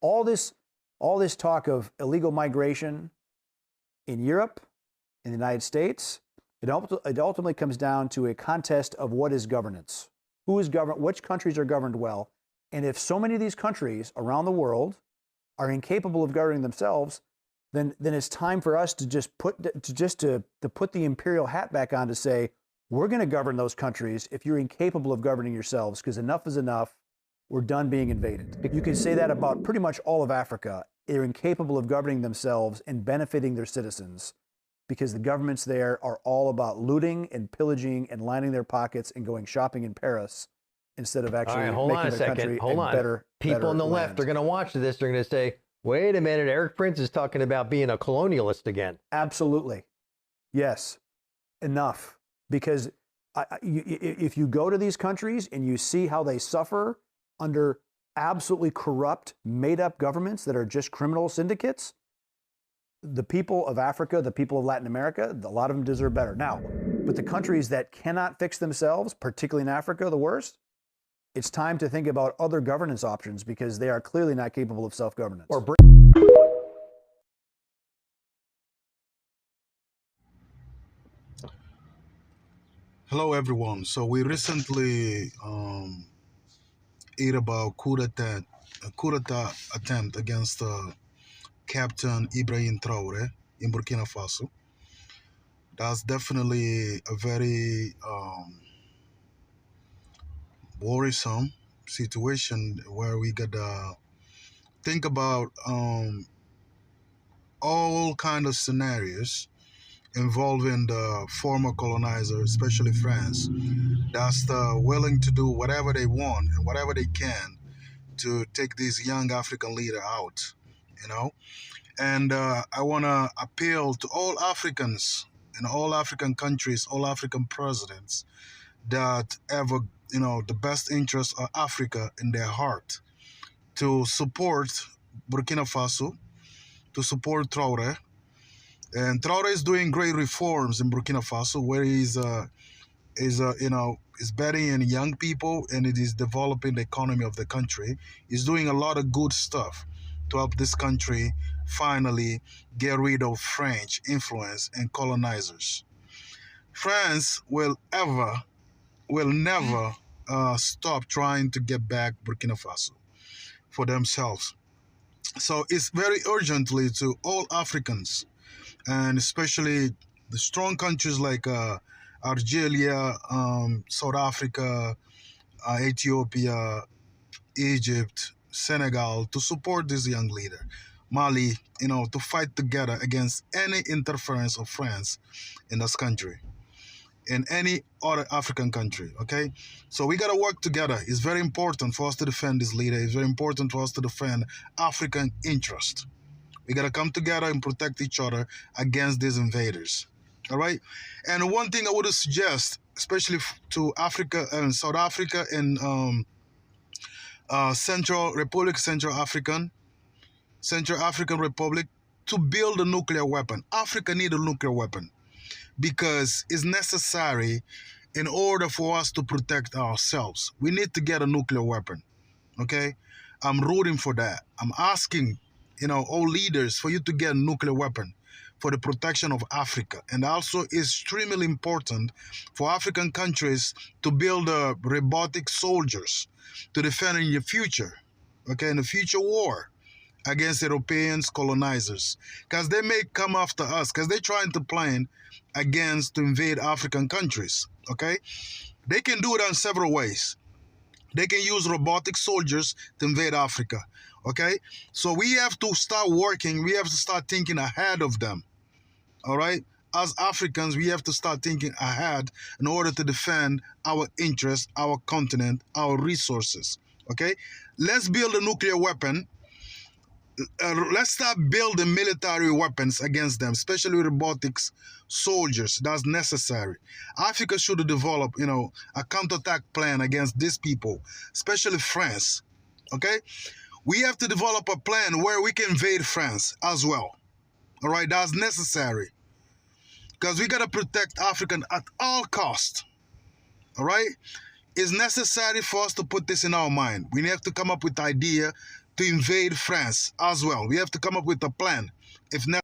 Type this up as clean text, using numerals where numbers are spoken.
all this talk of illegal migration in Europe, in the United States, it ultimately comes down to a contest of what is governance. Who is governed? Which countries are governed well? And if so many of these countries around the world are incapable of governing themselves, then it's time for us to put the imperial hat back on to say, we're going to govern those countries if you're incapable of governing yourselves, because enough is enough. We're done being invaded. You can say that about pretty much all of Africa. They're incapable of governing themselves and benefiting their citizens because the governments there are all about looting and pillaging and lining their pockets and going shopping in Paris instead of actually making their country a better People on the left are going to watch this. They're going to say, wait a minute, Eric Prince is talking about being a colonialist again. Absolutely. Yes. Enough. Because if you go to these countries and you see how they suffer under absolutely corrupt, made-up governments that are just criminal syndicates, the people of Africa, the people of Latin America, a lot of them deserve better. Now, but the countries that cannot fix themselves, particularly in Africa, the worst, it's time to think about other governance options because they are clearly not capable of self-governance. Hello, everyone. So we recently heard about coup d'etat attempt against Captain Ibrahim Traore in Burkina Faso. That's definitely a very worrisome situation where we gotta think about all kind of scenarios involving the former colonizer, especially France, that's willing to do whatever they want and whatever they can to take this young African leader out, you know? And I want to appeal to all Africans in all African countries, all African presidents that have, the best interests of Africa in their heart to support Burkina Faso, to support Traore. And Traore is doing great reforms in Burkina Faso, where he's betting in young people and it is developing the economy of the country. He's doing a lot of good stuff to help this country finally get rid of French influence and colonizers. France will never stop trying to get back Burkina Faso for themselves. So it's very urgently to all Africans, and especially the strong countries like Algeria, South Africa, Ethiopia, Egypt, Senegal, to support this young leader. Mali, to fight together against any interference of France in this country, in any other African country, okay? So we got to work together. It's very important for us to defend this leader. It's very important for us to defend African interest. We got to come together and protect each other against these invaders. All right? And one thing I would suggest, especially to Africa and South Africa and Central African Republic, to build a nuclear weapon. Africa needs a nuclear weapon because it's necessary in order for us to protect ourselves. We need to get a nuclear weapon. Okay? I'm rooting for that. I'm asking all leaders for you to get a nuclear weapon for the protection of Africa. And also extremely important for African countries to build robotic soldiers to defend in the future, okay, in the future war against Europeans, colonizers. Because they may come after us, because they're trying to plan against to invade African countries, okay? They can do it in several ways. They can use robotic soldiers to invade Africa. Okay, so we have to start working. We have to start thinking ahead of them. All right, as Africans, we have to start thinking ahead in order to defend our interests, our continent, our resources. Okay, let's build a nuclear weapon. Let's start building military weapons against them, especially robotics soldiers. That's necessary. Africa should develop, a counterattack plan against these people, especially France. Okay. We have to develop a plan where we can invade France as well. All right, that's necessary. Because we got to protect African at all costs. All right? It's necessary for us to put this in our mind. We have to come up with idea to invade France as well. We have to come up with a plan. If not